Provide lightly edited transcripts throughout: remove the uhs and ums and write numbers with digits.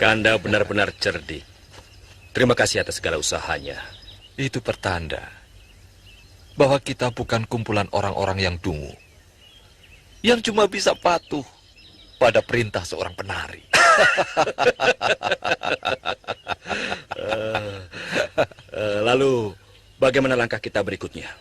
Kanda benar-benar cerdik. Terima kasih atas segala usahanya. Itu pertanda bahwa kita bukan kumpulan orang-orang yang dungu, yang cuma bisa patuh pada perintah seorang penari. Lalu, bagaimana langkah kita berikutnya?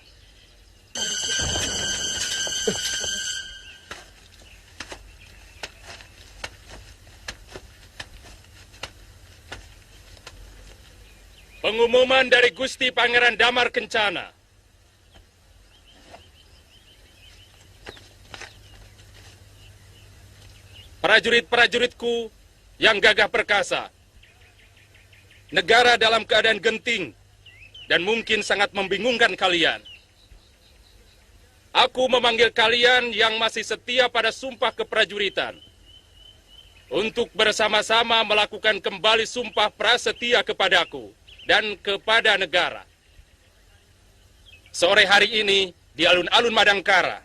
Pengumuman dari Gusti Pangeran Damar Kencana. Prajurit-prajuritku yang gagah perkasa. Negara dalam keadaan genting dan mungkin sangat membingungkan kalian. Aku memanggil kalian yang masih setia pada sumpah keprajuritan untuk bersama-sama melakukan kembali sumpah prasetia kepadaku dan kepada negara. Sore hari ini di alun-alun Madangkara.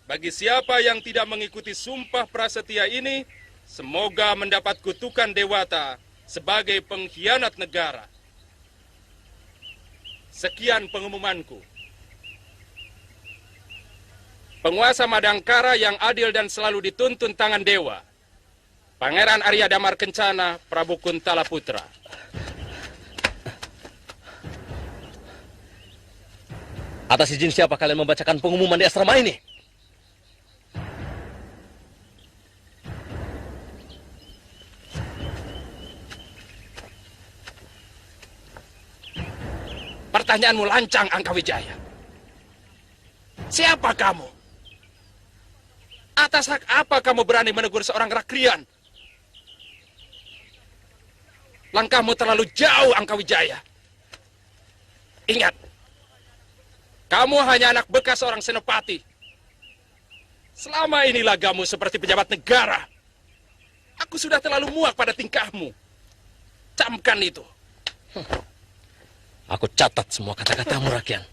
Bagi siapa yang tidak mengikuti sumpah prasetia ini, semoga mendapat kutukan Dewata sebagai pengkhianat negara. Sekian pengumumanku. Penguasa Madangkara yang adil dan selalu dituntun tangan dewa. Pangeran Arya Damar Kencana, Prabu Kuntala Putra. Atas izin siapa kalian membacakan pengumuman di asrama ini? Pertanyaanmu lancang, Angkawijaya. Siapa kamu? Atas hak apa kamu berani menegur seorang rakrian? Langkahmu terlalu jauh, Angkawijaya. Ingat, kamu hanya anak bekas seorang senopati. Selama ini lagamu seperti pejabat negara. Aku sudah terlalu muak pada tingkahmu. Camkan itu. Aku catat semua kata-katamu, Rakyat.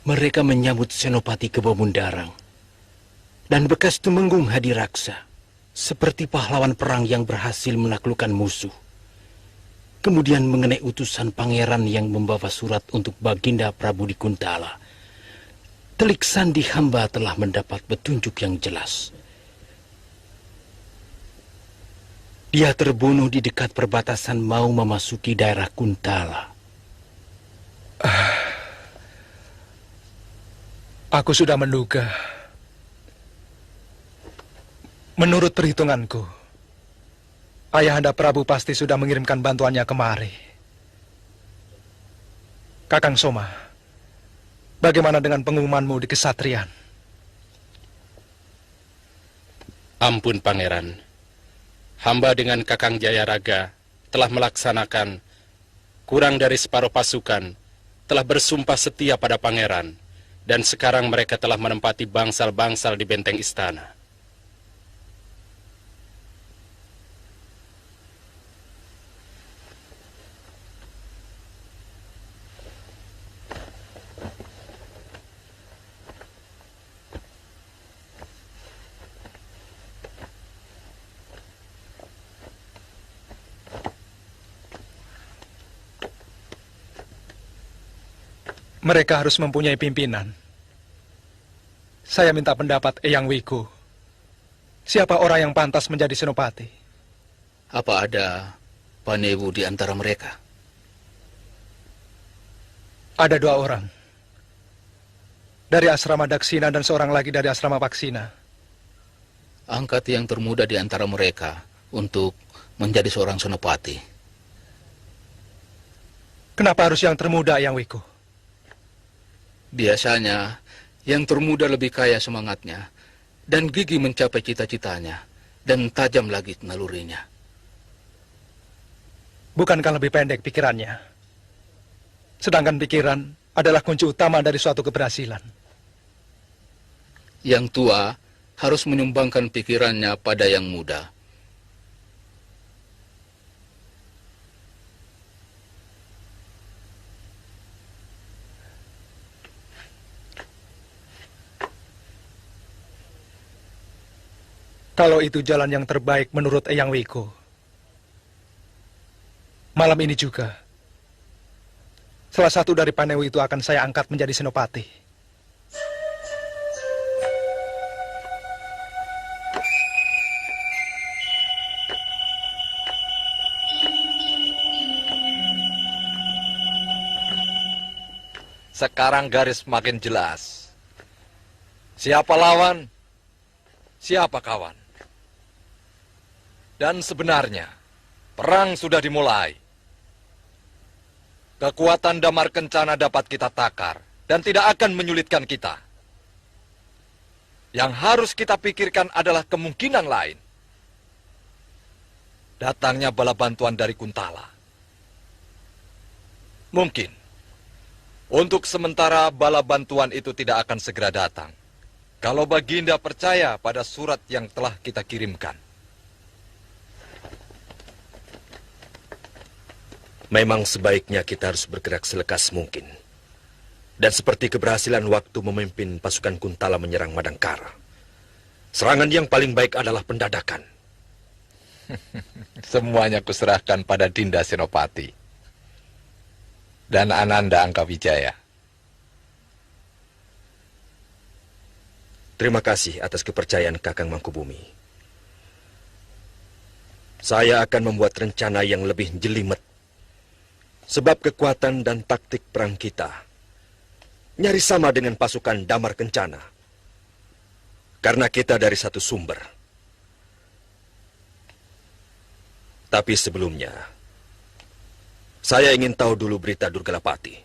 Mereka menyambut Senopati Kebo Mundarang dan bekas Tumenggung Hadiraksa seperti pahlawan perang yang berhasil menaklukkan musuh. Kemudian mengenai utusan pangeran yang membawa surat untuk Baginda Prabu di Kuntala, telik sandi hamba telah mendapat petunjuk yang jelas. Dia terbunuh di dekat perbatasan mau memasuki daerah Kuntala. Aku sudah menduga. Menurut perhitunganku, Ayahanda Prabu pasti sudah mengirimkan bantuannya kemari. Kakang Soma, bagaimana dengan pengumumanmu di Kesatrian? Ampun, Pangeran. Hamba dengan Kakang Jayaraga telah melaksanakan kurang dari separuh pasukan, telah bersumpah setia pada Pangeran. Dan sekarang mereka telah menempati bangsal-bangsal di benteng istana. Mereka harus mempunyai pimpinan. Saya minta pendapat Eyang Wiku. Siapa orang yang pantas menjadi senopati? Apa ada Panewu di antara mereka? Ada 2 orang. Dari asrama Daksina dan seorang lagi dari asrama Paksina. Angkat yang termuda di antara mereka untuk menjadi seorang senopati. Kenapa harus yang termuda, Eyang Wiku? Biasanya, yang termuda lebih kaya semangatnya, dan gigih mencapai cita-citanya, dan tajam lagi nalurinya. Bukankah lebih pendek pikirannya? Sedangkan pikiran adalah kunci utama dari suatu keberhasilan. Yang tua harus menyumbangkan pikirannya pada yang muda. Kalau itu jalan yang terbaik menurut Eyang Wiko, malam ini juga, salah satu dari Panewu itu akan saya angkat menjadi senopati. Sekarang garis makin jelas. Siapa lawan, siapa kawan. Dan sebenarnya, perang sudah dimulai. Kekuatan Damar Kencana dapat kita takar dan tidak akan menyulitkan kita. Yang harus kita pikirkan adalah kemungkinan lain. Datangnya bala bantuan dari Kuntala. Mungkin. Untuk sementara bala bantuan itu tidak akan segera datang. Kalau Baginda percaya pada surat yang telah kita kirimkan. Memang sebaiknya kita harus bergerak selekas mungkin. Dan seperti keberhasilan waktu memimpin pasukan Kuntala menyerang Madangkara. Serangan yang paling baik adalah pendadakan. Semuanya kuserahkan pada Dinda Senopati. Dan Ananda Angkawijaya. Terima kasih atas kepercayaan Kakang Mangkubumi. Saya akan membuat rencana yang lebih jelimet. Sebab kekuatan dan taktik perang kita nyaris sama dengan pasukan Damar Kencana. Karena kita dari satu sumber. Tapi sebelumnya, saya ingin tahu dulu berita Durgalapati.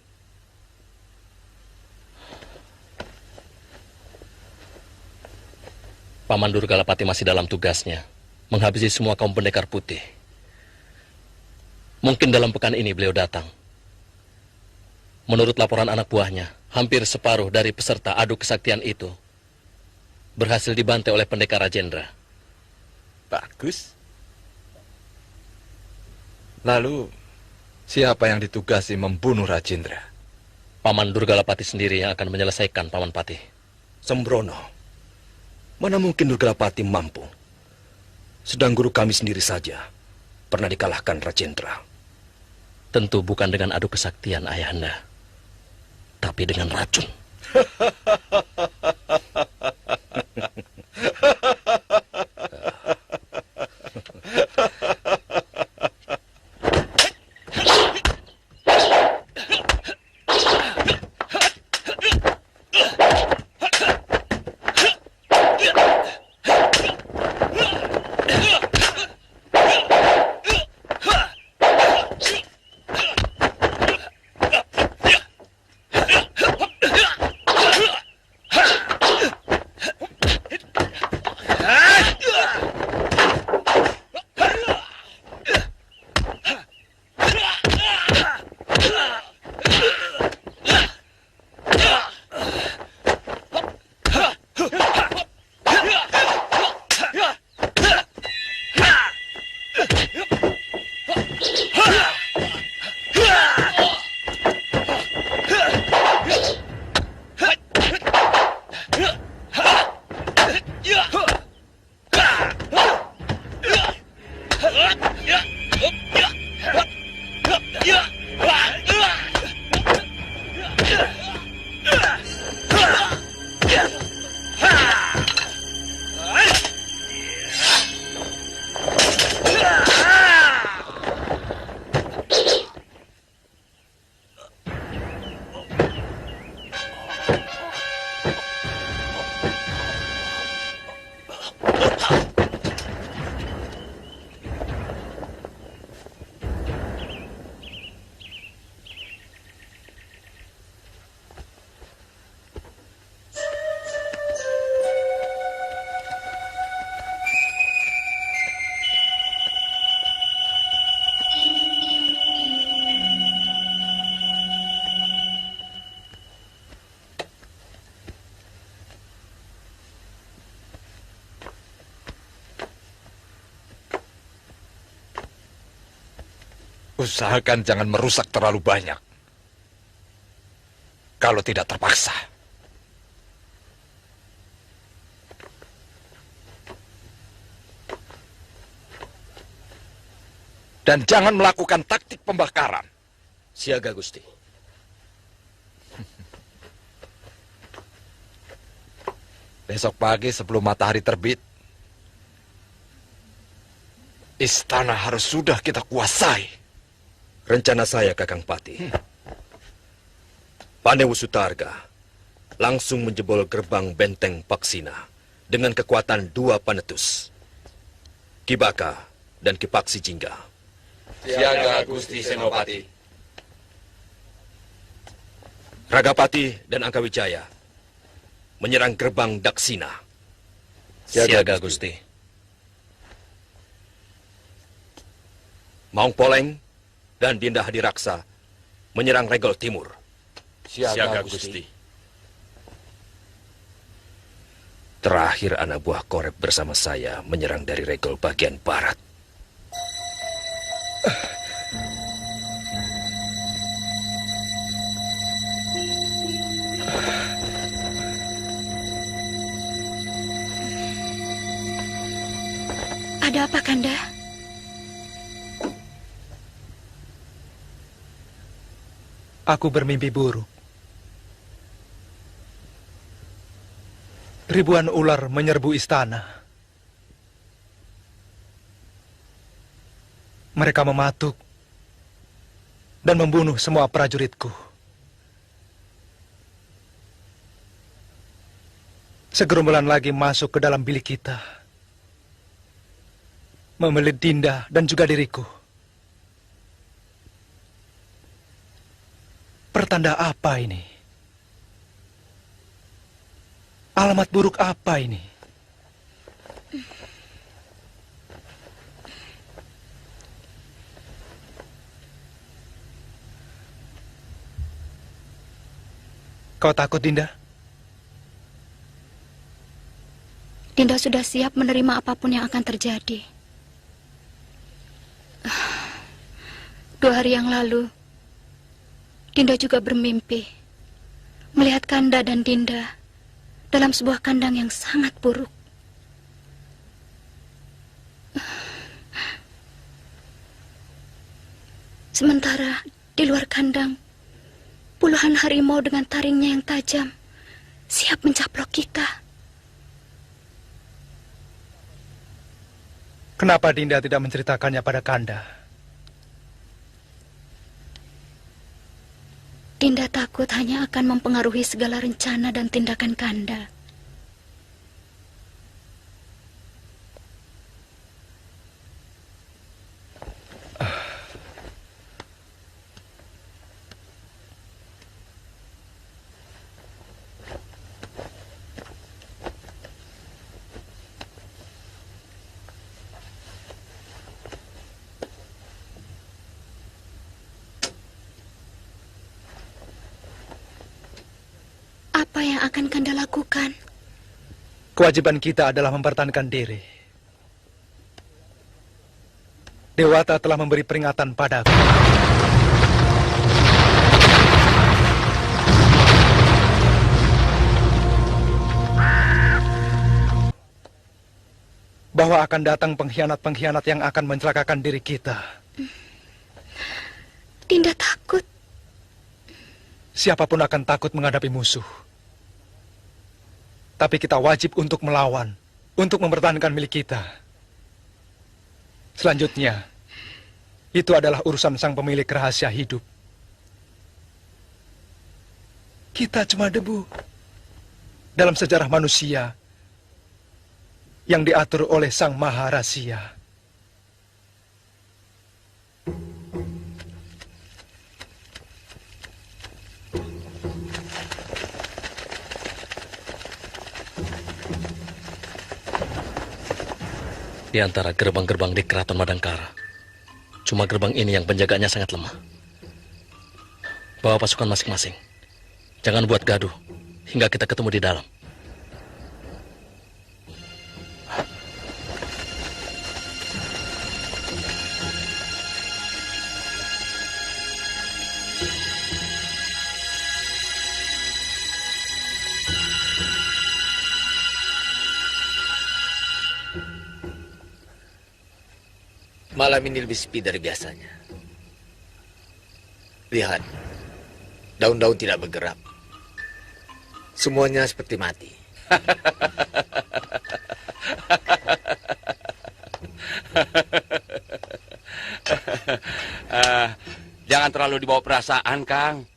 Paman Durgalapati masih dalam tugasnya, menghabisi semua kaum pendekar putih. Mungkin dalam pekan ini beliau datang. Menurut laporan anak buahnya, hampir separuh dari peserta adu kesaktian itu berhasil dibantai oleh pendekar Rajendra. Bagus. Lalu, siapa yang ditugasi membunuh Rajendra? Paman Durgalapati sendiri yang akan menyelesaikan, Paman Patih. Sembrono, mana mungkin Durgalapati mampu? Sedang guru kami sendiri saja pernah dikalahkan Rajendra. Tentu bukan dengan adu kesaktian, Ayahanda, tapi dengan racun. Usahakan jangan merusak terlalu banyak. Kalau tidak terpaksa. Dan jangan melakukan taktik pembakaran. Siaga, Gusti. Besok pagi sebelum matahari terbit, istana harus sudah kita kuasai. Rencana saya, Kakang Pati. Panewu Sutarga langsung menjebol gerbang benteng Paksina dengan kekuatan 2 panetus, Kibaka dan Kipaksi Jingga. Siaga Gusti Senopati. Ragapati dan Angkawijaya menyerang gerbang Daksina. Siaga, Gusti. Maung Poleng dan Dinda Hadiraksa menyerang Regol Timur. Siaga Gusti. Terakhir anak buah Korep bersama saya menyerang dari Regol bagian barat. Ada apa, Kanda? Aku bermimpi buruk. Ribuan ular menyerbu istana. Mereka mematuk dan membunuh semua prajuritku. Segerombolan lagi masuk ke dalam bilik kita, memelit Dinda dan juga diriku. Pertanda apa ini? Alamat buruk apa ini? Kau takut, Dinda? Dinda sudah siap menerima apapun yang akan terjadi. 2 hari yang lalu, Dinda juga bermimpi melihat Kanda dan Dinda dalam sebuah kandang yang sangat buruk. Sementara di luar kandang, puluhan harimau dengan taringnya yang tajam siap mencaplok kita. Kenapa Dinda tidak menceritakannya pada Kanda? Dinda takut hanya akan mempengaruhi segala rencana dan tindakan Kanda. Apa yang akan Kanda lakukan? Kewajiban kita adalah mempertahankan diri. Dewata telah memberi peringatan padaku. Bahwa akan datang pengkhianat-pengkhianat yang akan mencelakakan diri kita. Dinda takut. Siapapun akan takut menghadapi musuh. Tapi kita wajib untuk melawan, untuk mempertahankan milik kita. Selanjutnya, itu adalah urusan sang pemilik rahasia hidup. Kita cuma debu dalam sejarah manusia yang diatur oleh Sang Maha Rahasia. Di antara gerbang-gerbang di Keraton Madangkara, cuma gerbang ini yang penjaganya sangat lemah. Bawa pasukan masing-masing. Jangan buat gaduh hingga kita ketemu di dalam. Malam ini lebih sepi dari biasanya. Lihat, daun-daun tidak bergerak. Semuanya seperti mati. Jangan terlalu dibawa perasaan, Kang.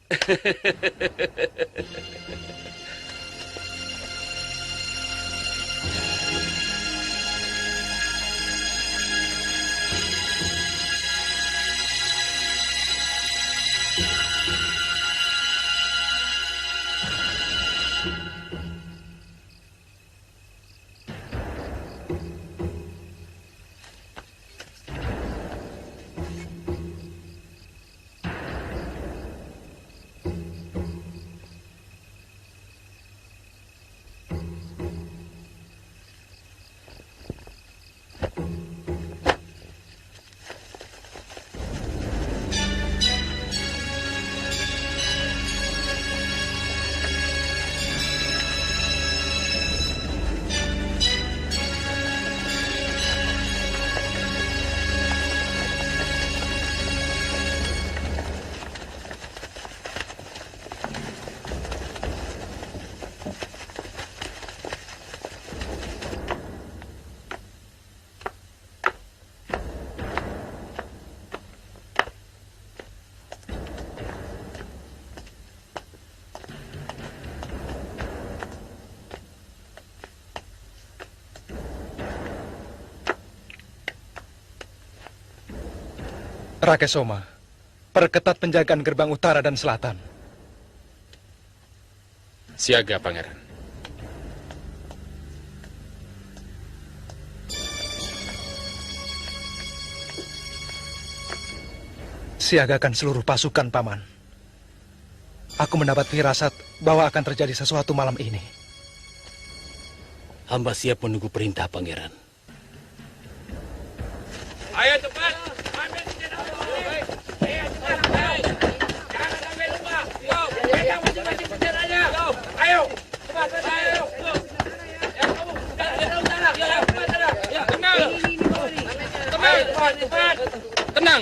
Rakesoma, perketat penjagaan gerbang utara dan selatan. Siaga, Pangeran. Siagakan seluruh pasukan, Paman. Aku mendapat firasat bahwa akan terjadi sesuatu malam ini. Hamba siap menunggu perintah, Pangeran. Ayo cepat. Tenang.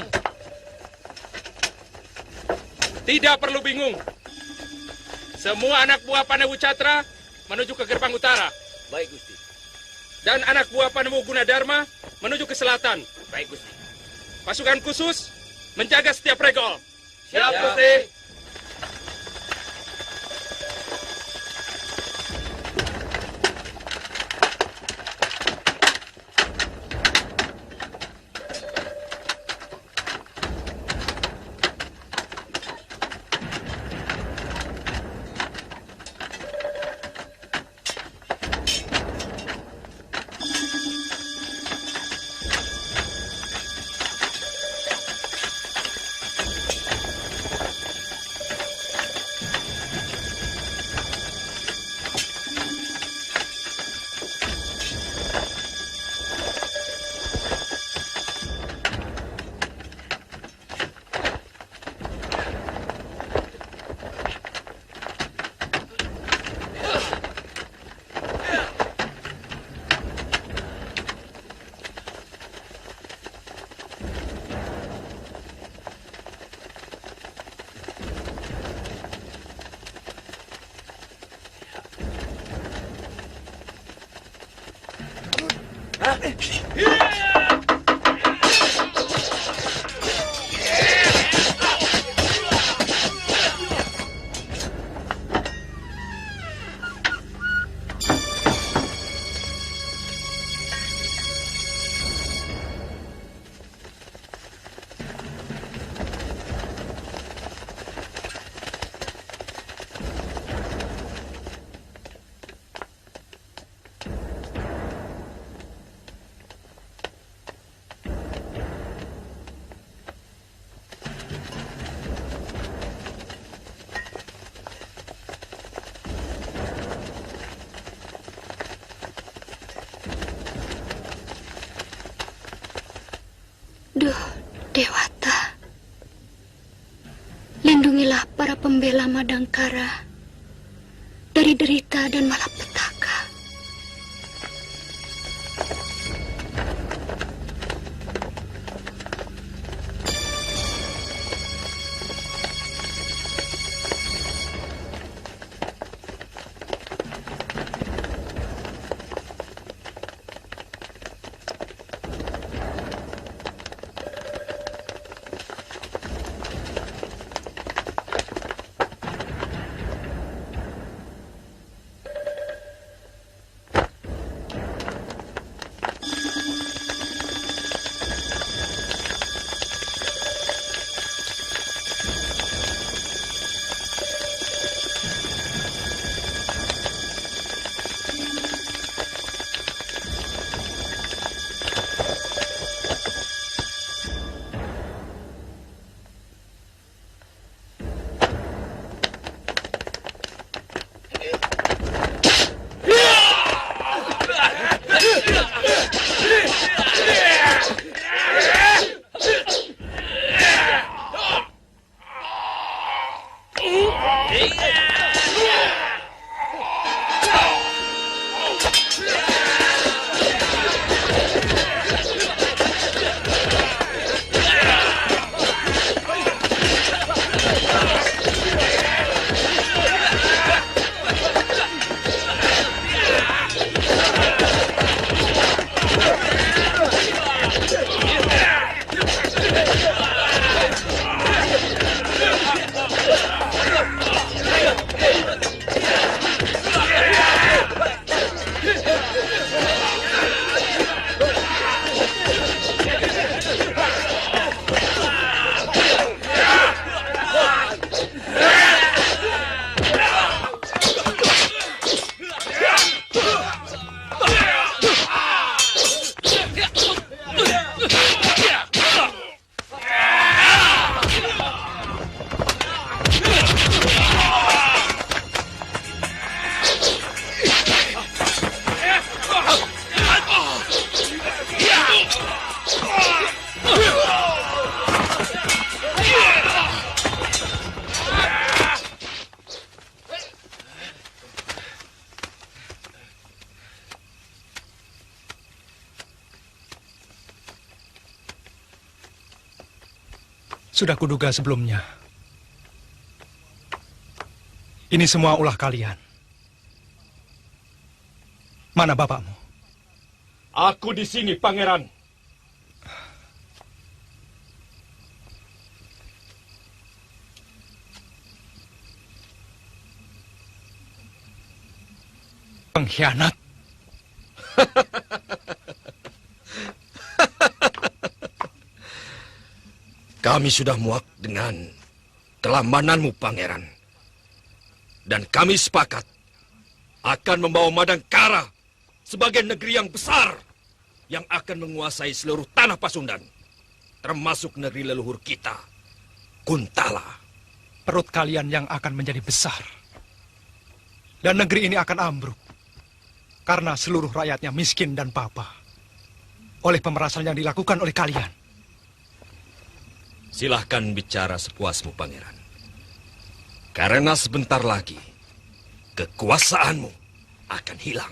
Tidak perlu bingung. Semua anak buah Panewu Catra menuju ke gerbang utara. Baik, Gusti. Dan anak buah Panewu Gunadarma menuju ke selatan. Baik, Gusti. Pasukan khusus menjaga setiap regol. Siap, Gusti. Duh, Dewata. Lindungilah para pembela Madangkara dari derita dan malapetaka. Sudah kuduga sebelumnya. Ini semua ulah kalian. Mana bapakmu? Aku di sini, Pangeran. Pengkhianat. Kami sudah muak dengan kelamananmu, Pangeran. Dan kami sepakat akan membawa Madangkara sebagai negeri yang besar yang akan menguasai seluruh tanah Pasundan, termasuk negeri leluhur kita, Kuntala. Perut kalian yang akan menjadi besar. Dan negeri ini akan ambruk. Karena seluruh rakyatnya miskin dan papa. Oleh pemerasan yang dilakukan oleh kalian. Silahkan bicara sepuasmu, Pangeran. Karena sebentar lagi, kekuasaanmu akan hilang.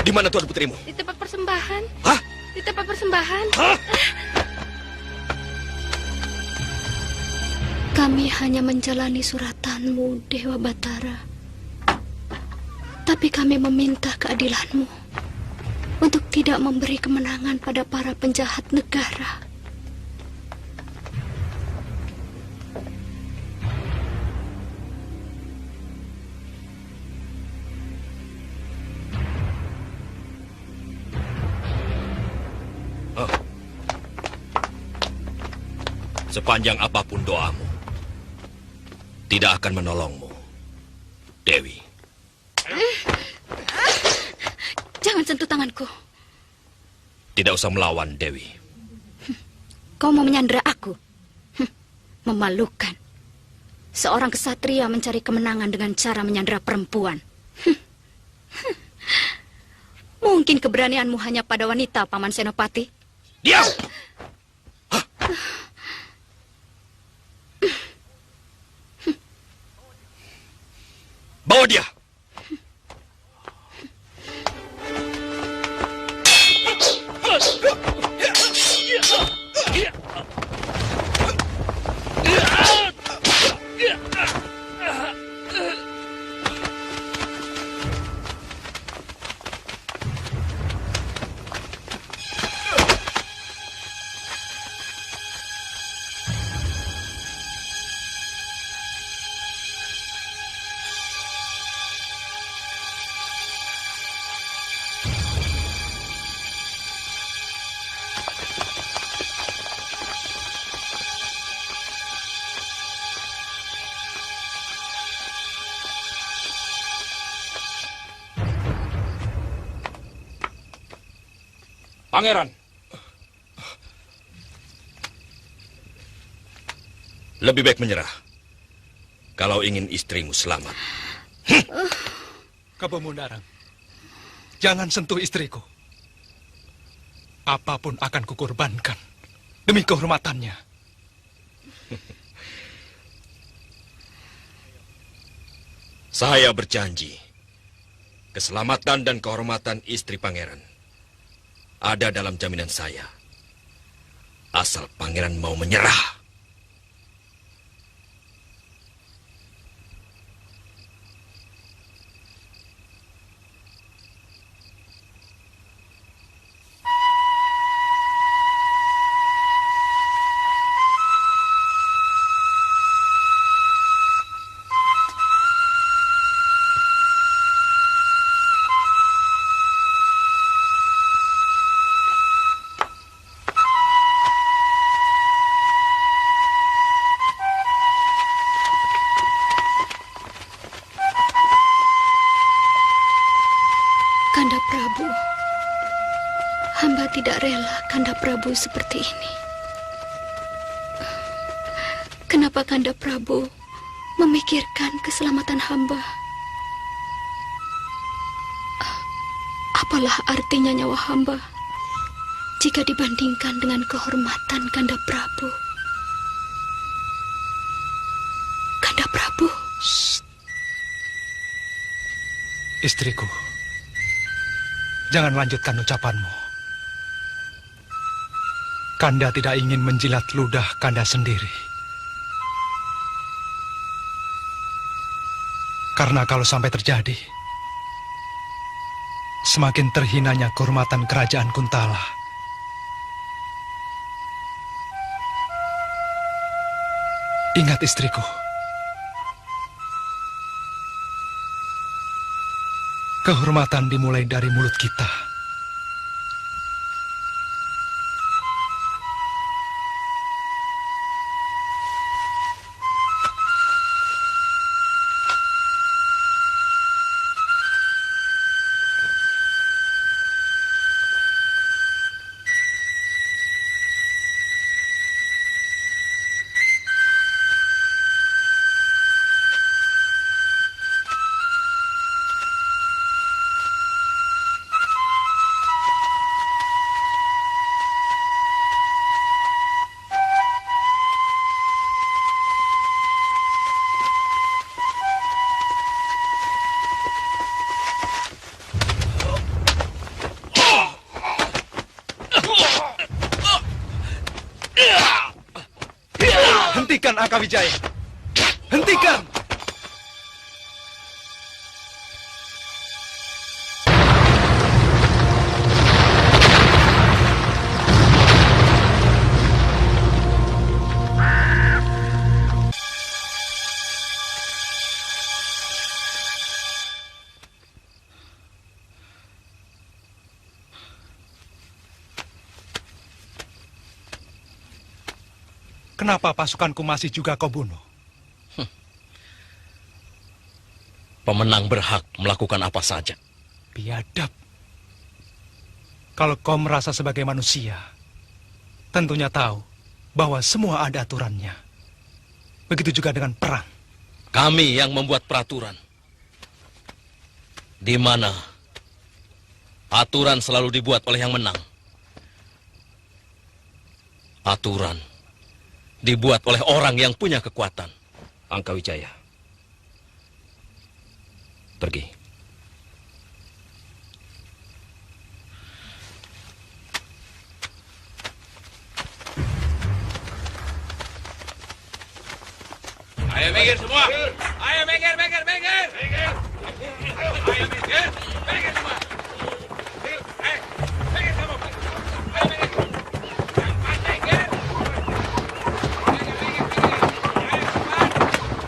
Di mana Tuan Putrimu? Di tempat persembahan. Hah? Di tempat persembahan. Hah? Kami hanya menjalani suratanmu, Dewa Batara. Tapi kami meminta keadilanmu untuk tidak memberi kemenangan pada para penjahat negara. Sepanjang apapun doamu, tidak akan menolongmu, Dewi. Jangan sentuh tanganku. Tidak usah melawan, Dewi. Kau mau menyandera aku? Memalukan. Seorang kesatria mencari kemenangan dengan cara menyandera perempuan. Mungkin keberanianmu hanya pada wanita, Paman Senopati. Diam! Bawa dia! Pangeran, lebih baik menyerah kalau ingin istrimu selamat. Kebemundaran, jangan sentuh istriku. Apapun akan kukorbankan demi kehormatannya. Saya berjanji, keselamatan dan kehormatan istri pangeran ada dalam jaminan saya. Asal pangeran mau menyerah. Kanda Prabu, hamba tidak rela Kanda Prabu seperti ini. Kenapa Kanda Prabu memikirkan keselamatan hamba? Apalah artinya nyawa hamba jika dibandingkan dengan kehormatan Kanda Prabu? Kanda Prabu. Istriku, jangan lanjutkan ucapanmu. Kanda tidak ingin menjilat ludah Kanda sendiri. Karena kalau sampai terjadi, semakin terhinanya kehormatan kerajaan Kuntala. Ingat istriku, kehormatan dimulai dari mulut kita. Hentikan Akawijaya! Hentikan! Kenapa pasukanku masih juga kau bunuh? Pemenang berhak melakukan apa saja. Biadab. Kalau kau merasa sebagai manusia, tentunya tahu bahwa semua ada aturannya. Begitu juga dengan perang. Kami yang membuat peraturan. Di mana aturan selalu dibuat oleh yang menang. Aturan dibuat oleh orang yang punya kekuatan. Angkawijaya, pergi. Ayo minggir semua. Ayo minggir, minggir, minggir. Ayo minggir, minggir semua. Minggir, minggir kamu. Ayo minggir. Cepat minggir. Minggir, minggir, minggir. Ayo cepat.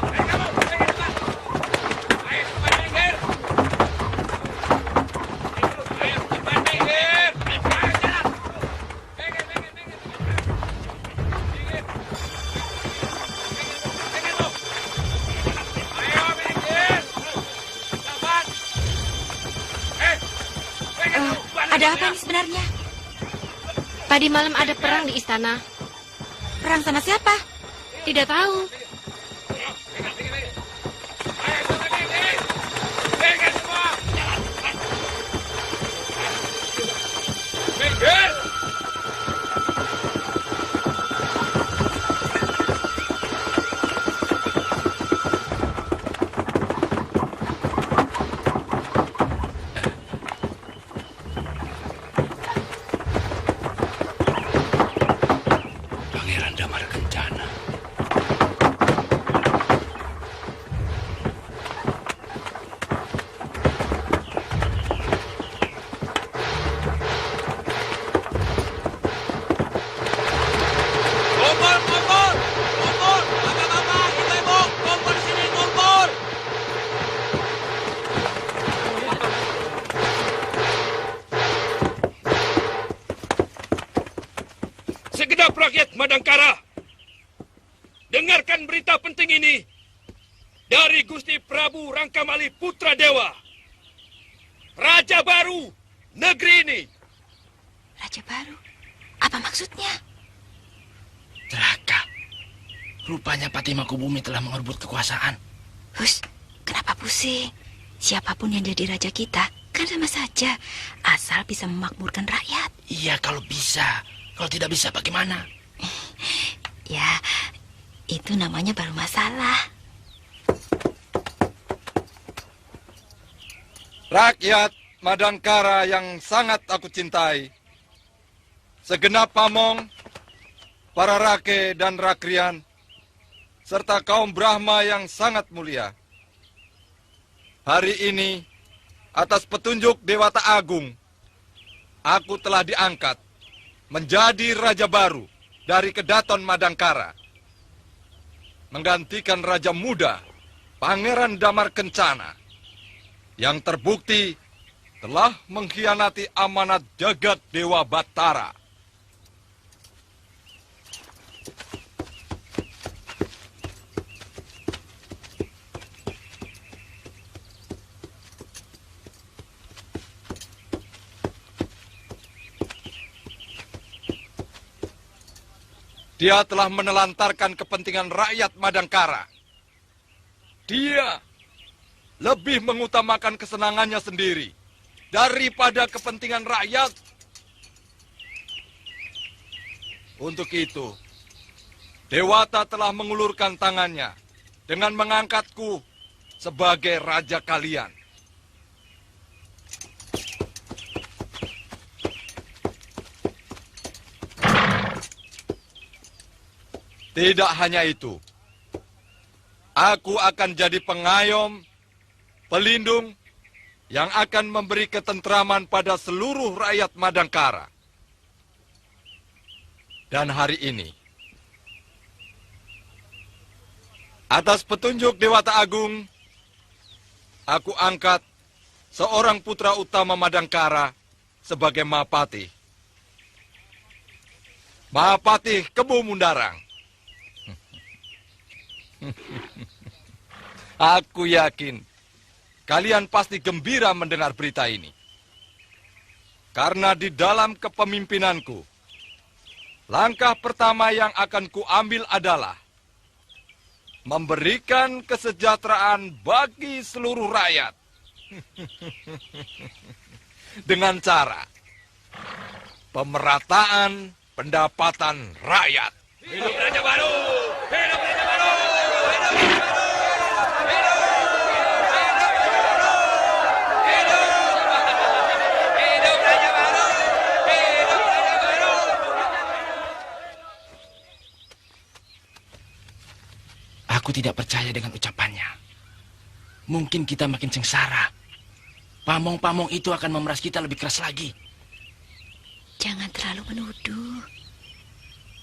Ayo kamu, minggir cepat. Ayo cepat minggir. Ayo cepat minggir. Ayo jalan. Minggir, minggir, minggir. Minggir. Ada apa ini sebenarnya? Tadi malam ada perang di istana. Perang sama siapa? Tidak tahu. Sekejap rakyat Madangkara, dengarkan berita penting ini dari Gusti Prabu Rangkamali Putra Dewa, Raja baru negeri ini. Raja baru? Apa maksudnya? Celaka. Rupanya Patih Mangkubumi telah mengerebut kekuasaan. Hus, kenapa pusing? Siapapun yang jadi raja kita, kan sama saja. Asal bisa memakmurkan rakyat. Iya, kalau bisa. Kalau tidak bisa, bagaimana? Ya, itu namanya baru masalah. Rakyat Madangkara yang sangat aku cintai, segenap pamong, para rake dan rakrian, serta kaum Brahma yang sangat mulia. Hari ini, atas petunjuk Dewata Agung, aku telah diangkat menjadi raja baru dari Kedaton Madangkara, menggantikan raja muda, Pangeran Damar Kencana, yang terbukti telah mengkhianati amanat jagat Dewa Batara. Dia telah menelantarkan kepentingan rakyat Madangkara. Dia lebih mengutamakan kesenangannya sendiri daripada kepentingan rakyat. Untuk itu, Dewata telah mengulurkan tangannya dengan mengangkatku sebagai raja kalian. Tidak hanya itu, aku akan jadi pengayom, pelindung, yang akan memberi ketentraman pada seluruh rakyat Madangkara. Dan hari ini, atas petunjuk Dewata Agung, aku angkat seorang putra utama Madangkara sebagai Mahapatih. Mahapatih Kebo Mundarang. Aku yakin kalian pasti gembira mendengar berita ini. Karena di dalam kepemimpinanku, langkah pertama yang akan kuambil adalah memberikan kesejahteraan bagi seluruh rakyat. Dengan cara pemerataan pendapatan rakyat. Hidup Raja Baru! Hidup Raja Baru! Aku tidak percaya dengan ucapannya. Mungkin kita makin sengsara. Pamong-pamong itu akan memeras kita lebih keras lagi. Jangan terlalu menuduh.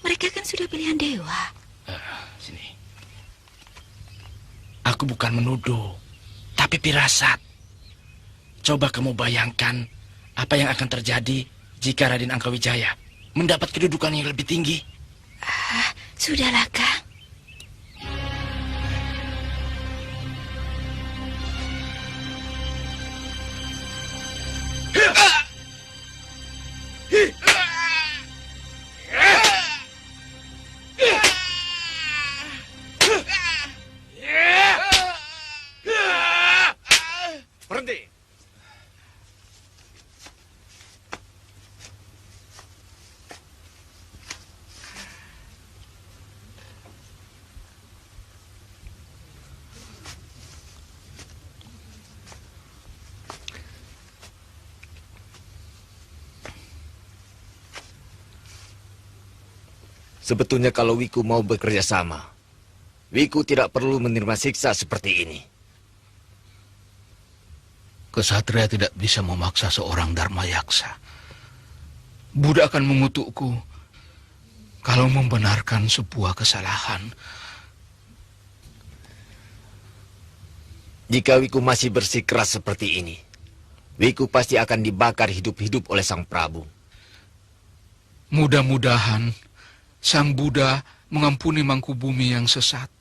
Mereka kan sudah pilihan dewa. Sini. Aku bukan menuduh, tapi firasat. Coba kamu bayangkan apa yang akan terjadi jika Raden Angkawijaya mendapat kedudukan yang lebih tinggi. Sudahlah, Kang. Berhenti. Sebetulnya kalau Wiku mau bekerja sama, Wiku tidak perlu menerima siksa seperti ini. Kesatria tidak bisa memaksa seorang Dharma Yaksa. Buddha akan mengutukku kalau membenarkan sebuah kesalahan. Jika Wiku masih bersikeras seperti ini, Wiku pasti akan dibakar hidup-hidup oleh Sang Prabu. Mudah-mudahan Sang Buddha mengampuni Mangkubumi yang sesat.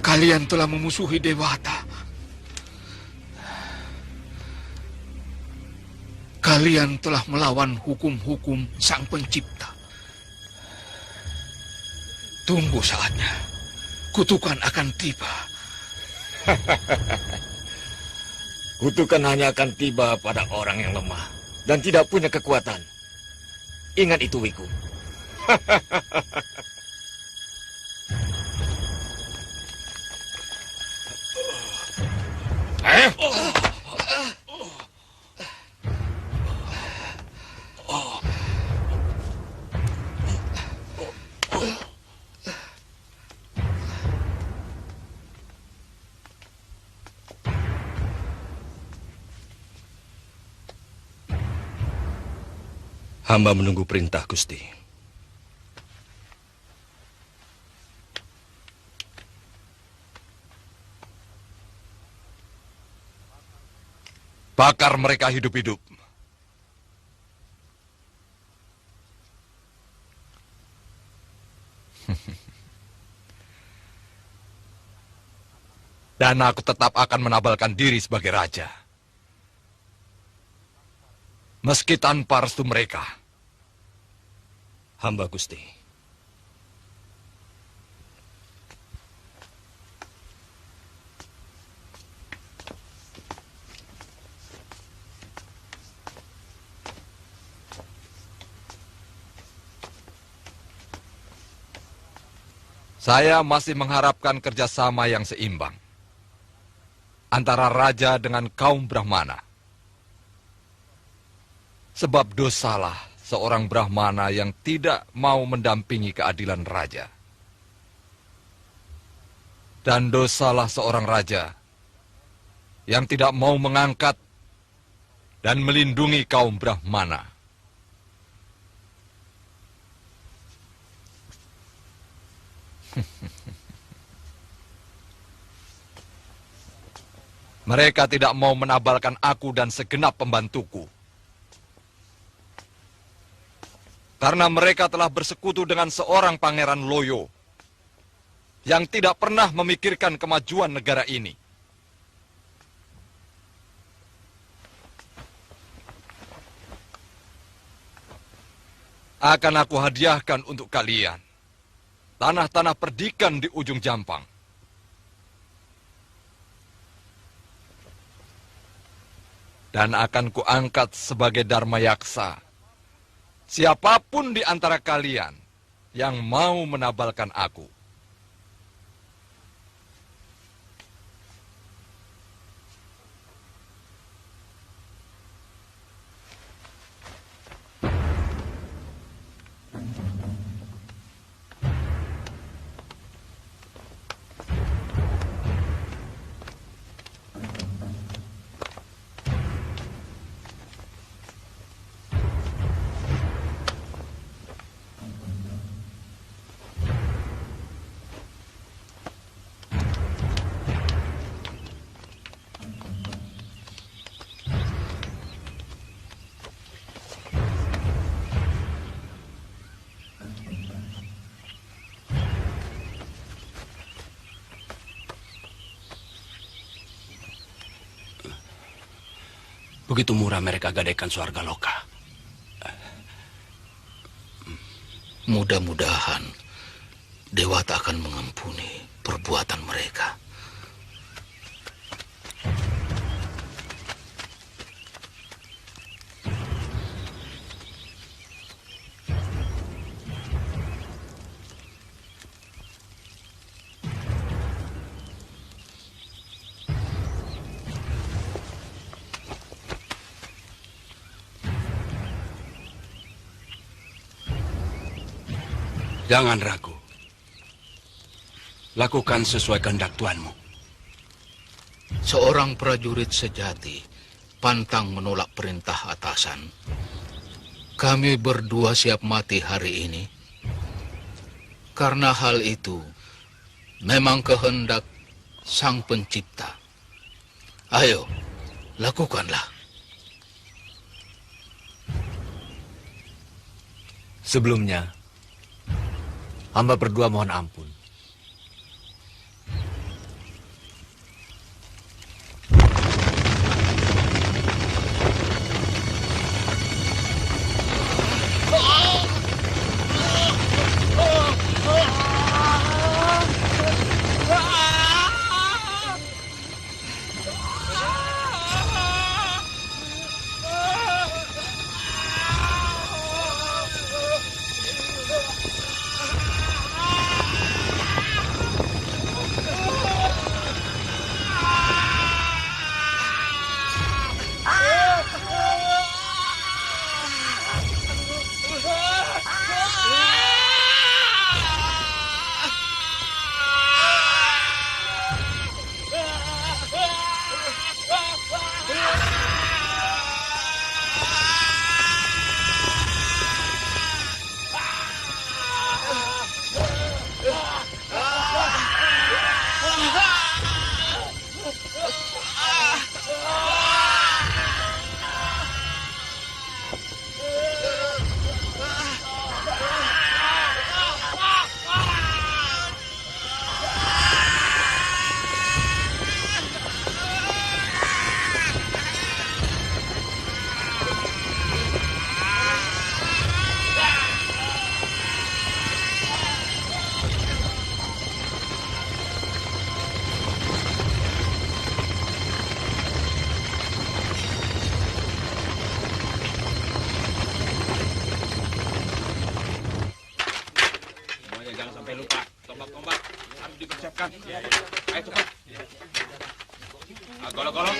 Kalian telah memusuhi Dewata. Kalian telah melawan hukum-hukum Sang Pencipta. Tunggu saatnya. Kutukan akan tiba. Kutukan hanya akan tiba pada orang yang lemah dan tidak punya kekuatan. Ingat itu, Wiku. Hamba menunggu perintah, Gusti. Bakar mereka hidup-hidup. Dan aku tetap akan menabalkan diri sebagai raja. Meski tanpa restu mereka. Hamba, Gusti. Saya masih mengharapkan kerjasama yang seimbang antara raja dengan kaum Brahmana. Sebab dosalah seorang Brahmana yang tidak mau mendampingi keadilan raja. Dan dosalah seorang raja yang tidak mau mengangkat dan melindungi kaum Brahmana. Mereka tidak mau menabalkan aku dan segenap pembantuku. Karena mereka telah bersekutu dengan seorang Pangeran Loyo yang tidak pernah memikirkan kemajuan negara ini. Akan aku hadiahkan untuk kalian tanah-tanah perdikan di ujung Jampang. Dan akan kuangkat sebagai Dharma Yaksa siapapun di antara kalian yang mau menabalkan aku. Begitu murah mereka gadaikan Swarga Loka. Mudah-mudahan Dewata akan mengampuni perbuatan mereka. Jangan ragu. Lakukan sesuai kehendak tuanmu. Seorang prajurit sejati pantang menolak perintah atasan. Kami berdua siap mati hari ini. Karena hal itu memang kehendak Sang Pencipta. Ayo, lakukanlah. Sebelumnya, hamba berdua mohon ampun. Ayo cepat. Golok-golok.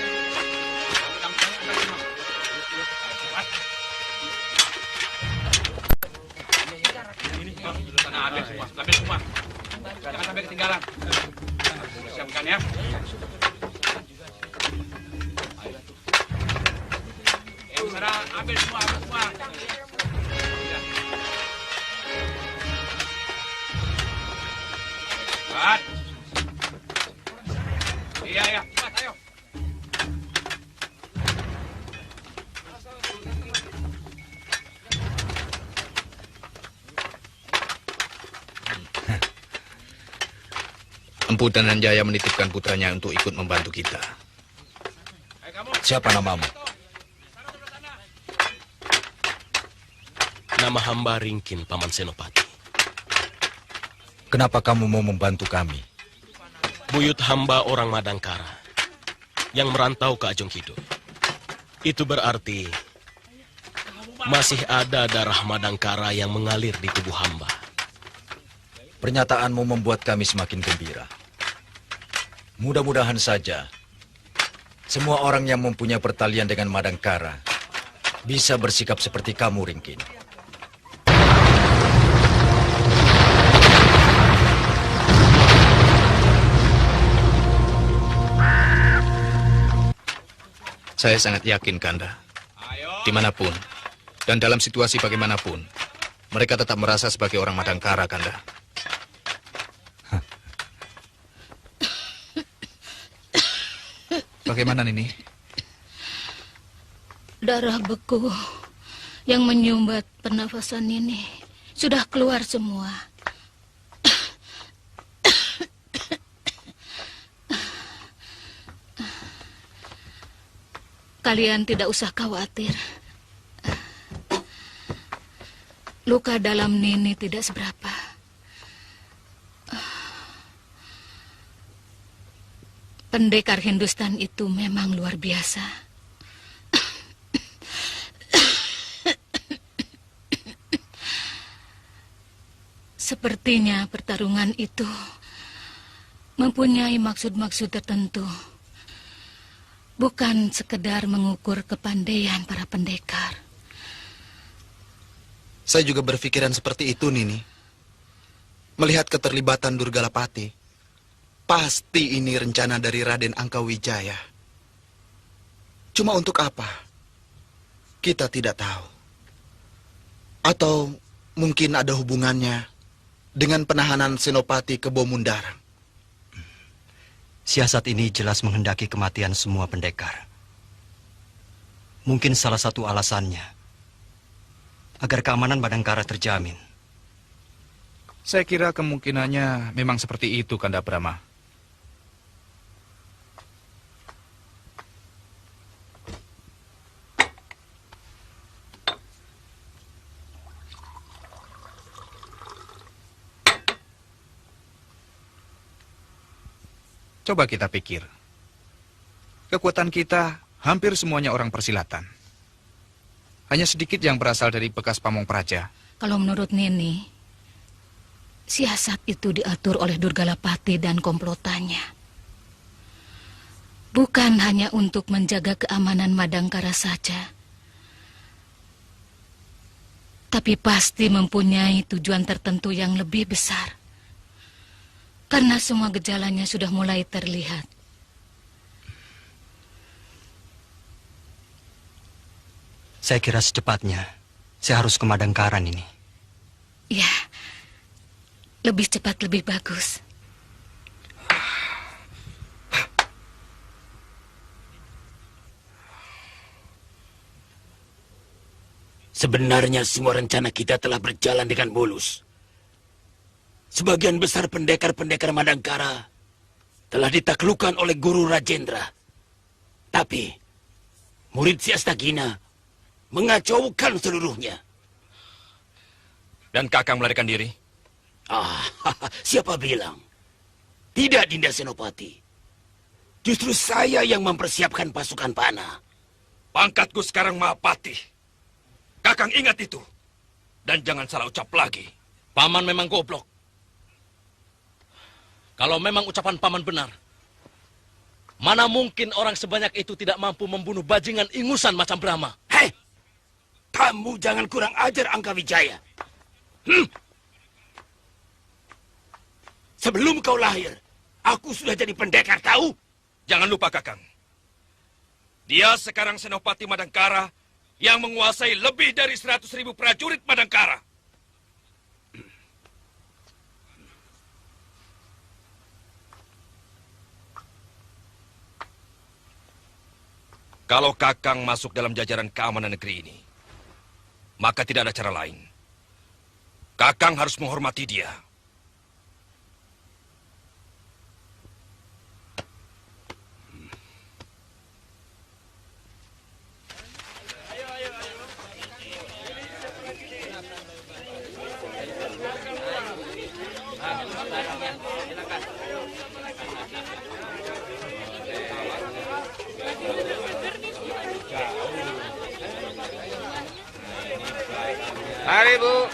Sana ambil semua. Jangan sampai ketinggalan. Siapkan ya. Sana ambil semua. Cepat. Iya, cepat, ayo. Empu Dananjaya menitipkan putranya untuk ikut membantu kita. Siapa namamu? Nama hamba Ringkin, Paman Senopati. Kenapa kamu mau membantu kami? Buyut hamba orang Madangkara yang merantau ke Ajong Kidul. Itu berarti masih ada darah Madangkara yang mengalir di tubuh hamba. Pernyataanmu membuat kami semakin gembira. Mudah-mudahan saja semua orang yang mempunyai pertalian dengan Madangkara bisa bersikap seperti kamu, Ringkin. Saya sangat yakin, Kanda. Dimanapun, dan dalam situasi bagaimanapun, mereka tetap merasa sebagai orang Madangkara, Kanda. Bagaimana, Nini? Darah beku yang menyumbat pernafasan Nini sudah keluar semua. Kalian tidak usah khawatir. Luka dalam Nini tidak seberapa. Pendekar Hindustan itu memang luar biasa. Sepertinya pertarungan itu mempunyai maksud-maksud tertentu. Bukan sekedar mengukur kepandaian para pendekar. Saya juga berpikiran seperti itu, Nini. Melihat keterlibatan Durgalapati, pasti ini rencana dari Raden Angkawijaya. Cuma untuk apa? Kita tidak tahu. Atau mungkin ada hubungannya dengan penahanan Senopati Kebo Mundarang. Siasat ini jelas menghendaki kematian semua pendekar. Mungkin salah satu alasannya agar keamanan Madangkara terjamin. Saya kira kemungkinannya memang seperti itu, Kanda Brahma. Coba kita pikir. Kekuatan kita hampir semuanya orang persilatan. Hanya sedikit yang berasal dari bekas pamong praja. Kalau menurut Nini, siasat itu diatur oleh Durgalapati dan komplotannya. Bukan hanya untuk menjaga keamanan Madangkara saja, tapi pasti mempunyai tujuan tertentu yang lebih besar. Karena semua gejalanya sudah mulai terlihat. Saya kira secepatnya saya harus ke Madangkaran ini. Ya, lebih cepat lebih bagus. Sebenarnya semua rencana kita telah berjalan dengan mulus. Sebagian besar pendekar-pendekar Madangkara telah ditaklukkan oleh Guru Rajendra. Tapi, murid si Astagina mengacaukan seluruhnya. Dan Kakang melarikan diri? Siapa bilang? Tidak, Dinda Senopati. Justru saya yang mempersiapkan pasukan panah. Pangkatku sekarang Mahapati. Kakang ingat itu. Dan jangan salah ucap lagi. Paman memang goblok. Kalau memang ucapan paman benar, mana mungkin orang sebanyak itu tidak mampu membunuh bajingan ingusan macam Brahma? Hei, kamu jangan kurang ajar, Angkawijaya. Sebelum kau lahir, aku sudah jadi pendekar, tahu? Jangan lupa, Kakang. Dia sekarang Senopati Madangkara yang menguasai lebih dari 100.000 prajurit Madangkara. Kalau Kakang masuk dalam jajaran keamanan negeri ini, maka tidak ada cara lain. Kakang harus menghormati dia.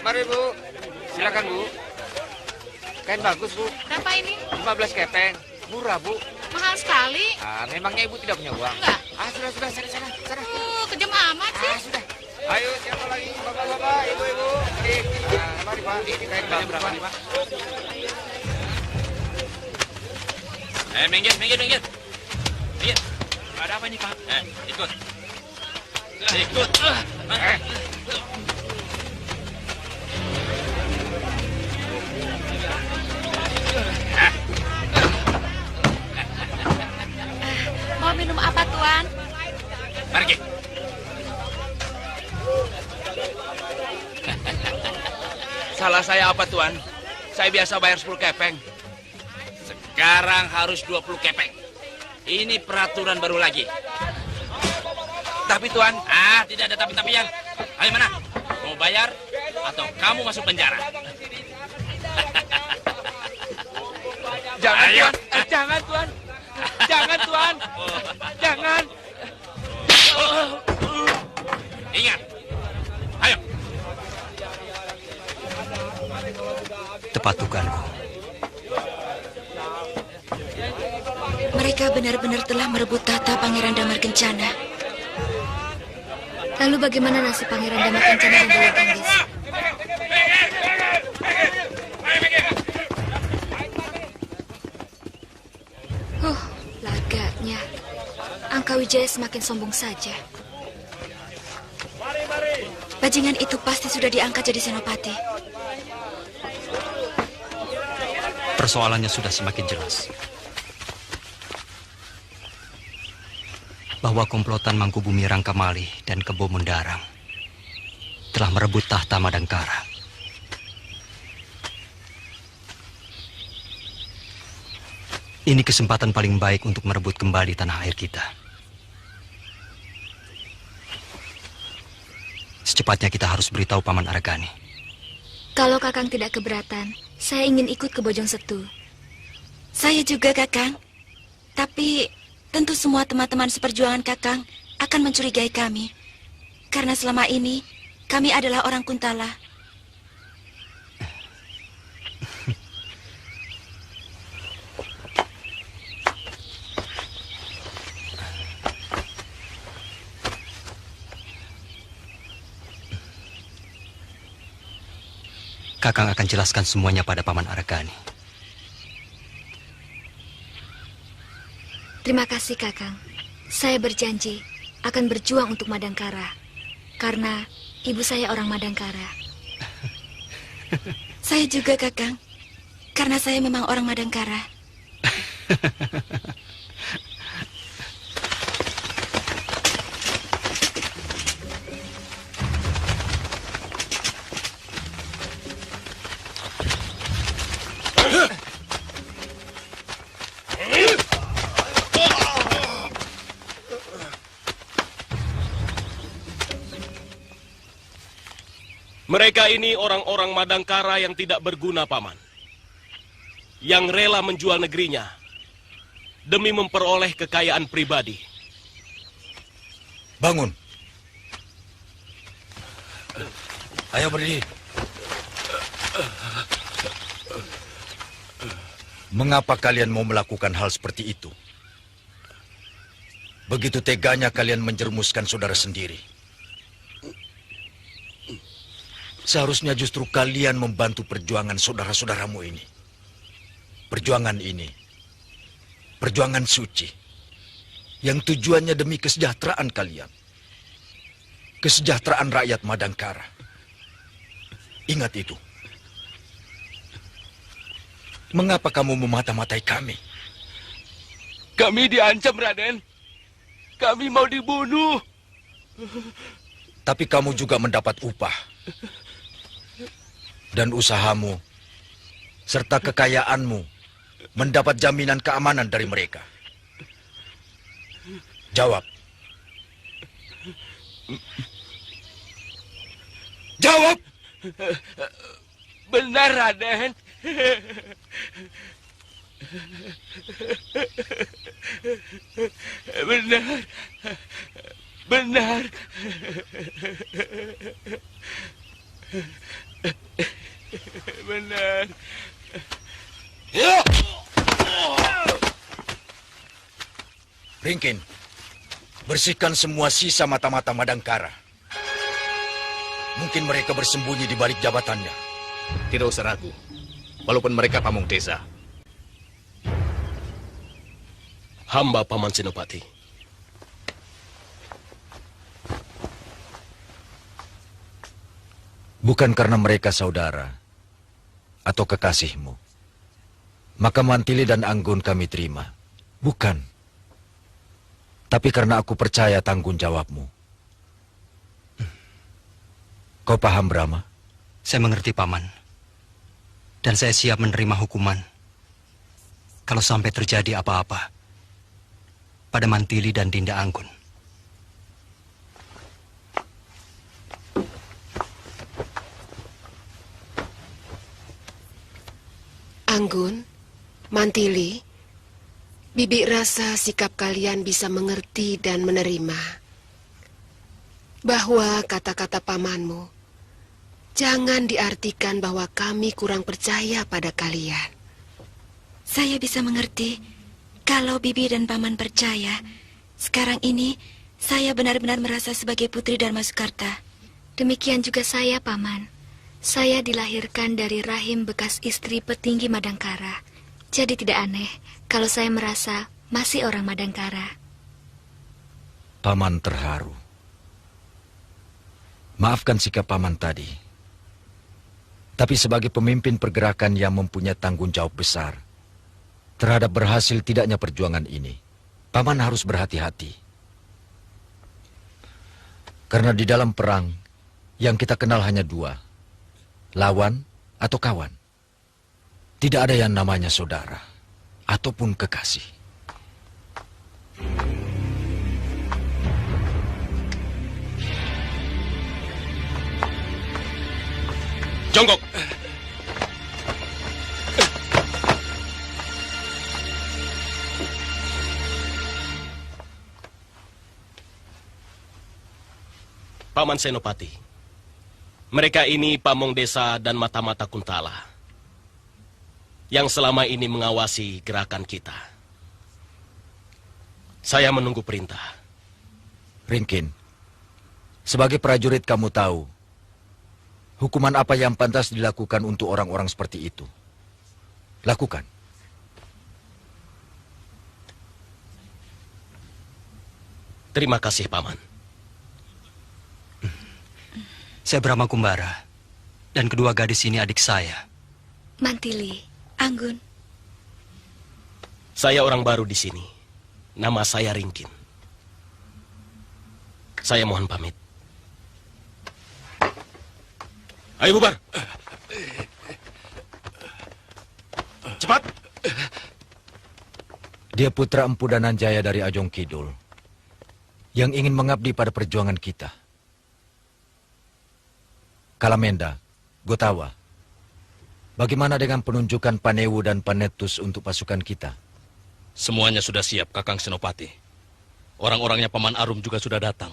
Mari Bu. Silakan Bu. Kain bagus Bu. Berapa ini? 15 kepeng. Murah Bu. Mahal sekali. Memangnya Ibu tidak punya uang? Enggak. Sudah, sana. Kejam amat sih. Sudah. Ayo, siapa lagi? Bapak-bapak, ibu-ibu. Mari Pak, ini kain bagus berapa nih Pak? Minggir. Minggir. Ada apa nih Pak? Ikut. Mau minum apa, Tuan? Pergi. Salah saya apa, Tuan? Saya biasa bayar 10 kepeng. Sekarang harus 20 kepeng. Ini peraturan baru lagi. Tapi, Tuan... tidak ada tapi-tapian. Ayo mana? Mau bayar atau kamu masuk penjara? Jangan, Ayo. Tuan. Jangan, Tuan. Jangan, Tuan. Jangan. Ingat. Ayo. Tepat dugaanku. Mereka benar-benar telah merebut tahta Pangeran Damar Kencana. Lalu bagaimana nasib Pangeran Damar Kencana dan Dewi Kandis? Lagaknya Angkawijaya semakin sombong saja. Bajingan itu pasti sudah diangkat jadi senopati. Persoalannya sudah semakin jelas. bahwa komplotan Mangkubumi Rangkamali dan Kebo Mundarang telah merebut tahta Madangkara. Ini kesempatan paling baik untuk merebut kembali tanah air kita. Secepatnya kita harus beritahu Paman Aragani. Kalau Kakang tidak keberatan, saya ingin ikut ke Bojong Setu. Saya juga, Kakang. Tapi tentu semua teman-teman seperjuangan Kakang akan mencurigai kami. Karena selama ini kami adalah orang Kuntala. Kakang akan jelaskan semuanya pada Paman Aragani. Terima kasih, Kakang. Saya berjanji akan berjuang untuk Madangkara. Karena ibu saya orang Madangkara. Saya juga, Kakang. Karena saya memang orang Madangkara. Mereka ini orang-orang Madangkara yang tidak berguna, Paman. Yang rela menjual negerinya demi memperoleh kekayaan pribadi. Bangun. Ayo berdiri. Mengapa kalian mau melakukan hal seperti itu? Begitu teganya kalian menjerumuskan saudara sendiri. Seharusnya justru kalian membantu perjuangan saudara-saudaramu ini. Perjuangan ini, perjuangan suci, yang tujuannya demi kesejahteraan kalian. Kesejahteraan rakyat Madangkara. Ingat itu. Mengapa kamu memata-matai kami? Kami diancam, Raden. Kami mau dibunuh. Tapi kamu juga mendapat upah. Dan usahamu, serta kekayaanmu, mendapat jaminan keamanan dari mereka. Jawab. Jawab! Benar, Raden. Benar. Benar. Benar. Ringkin, bersihkan semua sisa mata-mata Madangkara. Mungkin mereka bersembunyi di balik jabatannya. Tidak usah ragu, walaupun mereka pamung desa. Hamba Paman Senopati. Bukan karena mereka saudara atau kekasihmu, maka Mantili dan Anggun kami terima. Bukan. Tapi karena aku percaya tanggung jawabmu. Kau paham, Brahma? Saya mengerti, Paman. Dan saya siap menerima hukuman kalau sampai terjadi apa-apa pada Mantili dan Dinda Anggun. Anggun, Mantili, Bibi rasa sikap kalian bisa mengerti dan menerima bahwa kata-kata pamanmu jangan diartikan bahwa kami kurang percaya pada kalian. Saya bisa mengerti kalau Bibi dan Paman percaya. Sekarang ini saya benar-benar merasa sebagai putri Dharma Soekarta. Demikian juga saya, Paman. Saya dilahirkan dari rahim bekas istri petinggi Madangkara. Jadi tidak aneh kalau saya merasa masih orang Madangkara. Paman terharu. Maafkan sikap Paman tadi. Tapi sebagai pemimpin pergerakan yang mempunyai tanggung jawab besar terhadap berhasil tidaknya perjuangan ini, Paman harus berhati-hati. Karena di dalam perang, yang kita kenal hanya dua, lawan atau kawan. Tidak ada yang namanya saudara ataupun kekasih. Jongkok! Paman Senopati, mereka ini pamong desa dan mata-mata Kuntala yang selama ini mengawasi gerakan kita. Saya menunggu perintah. Ringkin, sebagai prajurit kamu tahu hukuman apa yang pantas dilakukan untuk orang-orang seperti itu. Lakukan. Terima kasih, Paman. Saya Brahma Kumbara, dan kedua gadis ini adik saya. Mantili, Anggun. Saya orang baru di sini. Nama saya Ringkin. Saya mohon pamit. Ayo bubar. Cepat. Dia putra Empu Dananjaya dari Ajong Kidul yang ingin mengabdi pada perjuangan kita. Kalamenda, Gotawa, bagaimana dengan penunjukan Panewu dan Panetus untuk pasukan kita? Semuanya sudah siap, Kakang Senopati. Orang-orangnya Paman Arum juga sudah datang.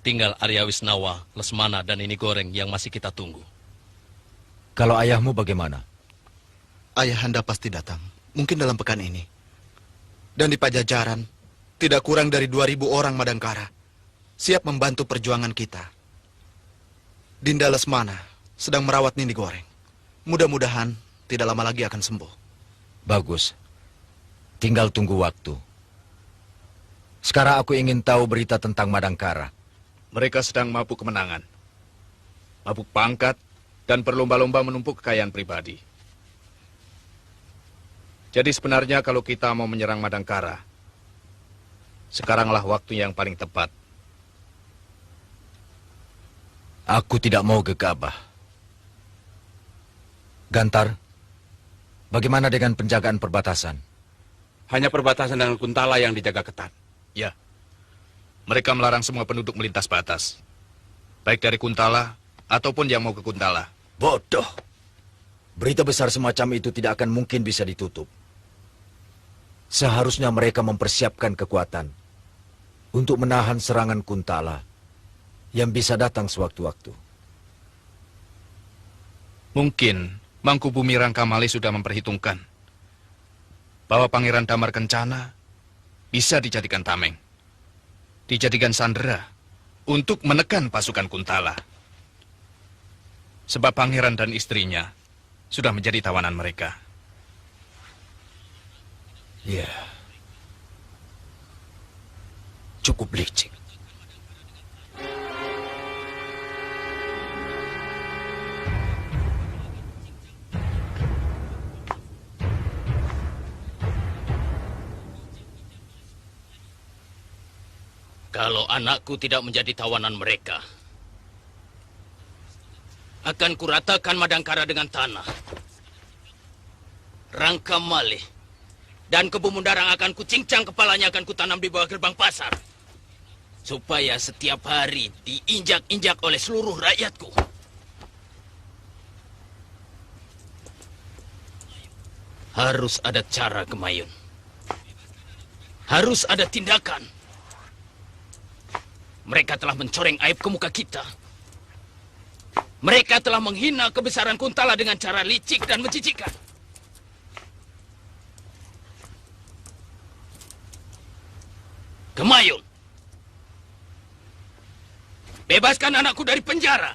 Tinggal Arya Wisnawa, Lesmana, dan Ini Goreng yang masih kita tunggu. Kalau ayahmu bagaimana? Ayahanda pasti datang, mungkin dalam pekan ini. Dan di Pajajaran, tidak kurang dari 2.000 orang Madangkara siap membantu perjuangan kita. Dinda Lesmana sedang merawat Nini Goreng. Mudah-mudahan tidak lama lagi akan sembuh. Bagus. Tinggal tunggu waktu. Sekarang aku ingin tahu berita tentang Madangkara. Mereka sedang mabuk kemenangan. Mabuk pangkat dan berlomba-lomba menumpuk kekayaan pribadi. Jadi sebenarnya kalau kita mau menyerang Madangkara, sekaranglah waktu yang paling tepat. Aku tidak mau gegabah. Gantar, bagaimana dengan penjagaan perbatasan? Hanya perbatasan dengan Kuntala yang dijaga ketat. Ya, mereka melarang semua penduduk melintas batas. Baik dari Kuntala ataupun yang mau ke Kuntala. Bodoh. Berita besar semacam itu tidak akan mungkin bisa ditutup. Seharusnya mereka mempersiapkan kekuatan untuk menahan serangan Kuntala yang bisa datang sewaktu-waktu. Mungkin Mangkubumi Rangkamali sudah memperhitungkan bahwa Pangeran Damar Kencana bisa dijadikan tameng, dijadikan sandera untuk menekan pasukan Kuntala. Sebab pangeran dan istrinya sudah menjadi tawanan mereka. Ya, cukup licik. Kalau anakku tidak menjadi tawanan mereka, akan kuratakan Madangkara dengan tanah. Rangkamali dan Kebu Mundarang akan kucincang kepalanya, akan kutanam di bawah gerbang pasar. Supaya setiap hari diinjak-injak oleh seluruh rakyatku. Harus ada cara, Gemayun. Harus ada tindakan. Mereka telah mencoreng aib ke muka kita. Mereka telah menghina kebesaran Kuntala dengan cara licik dan mencicikan. Gemayun, bebaskan anakku dari penjara.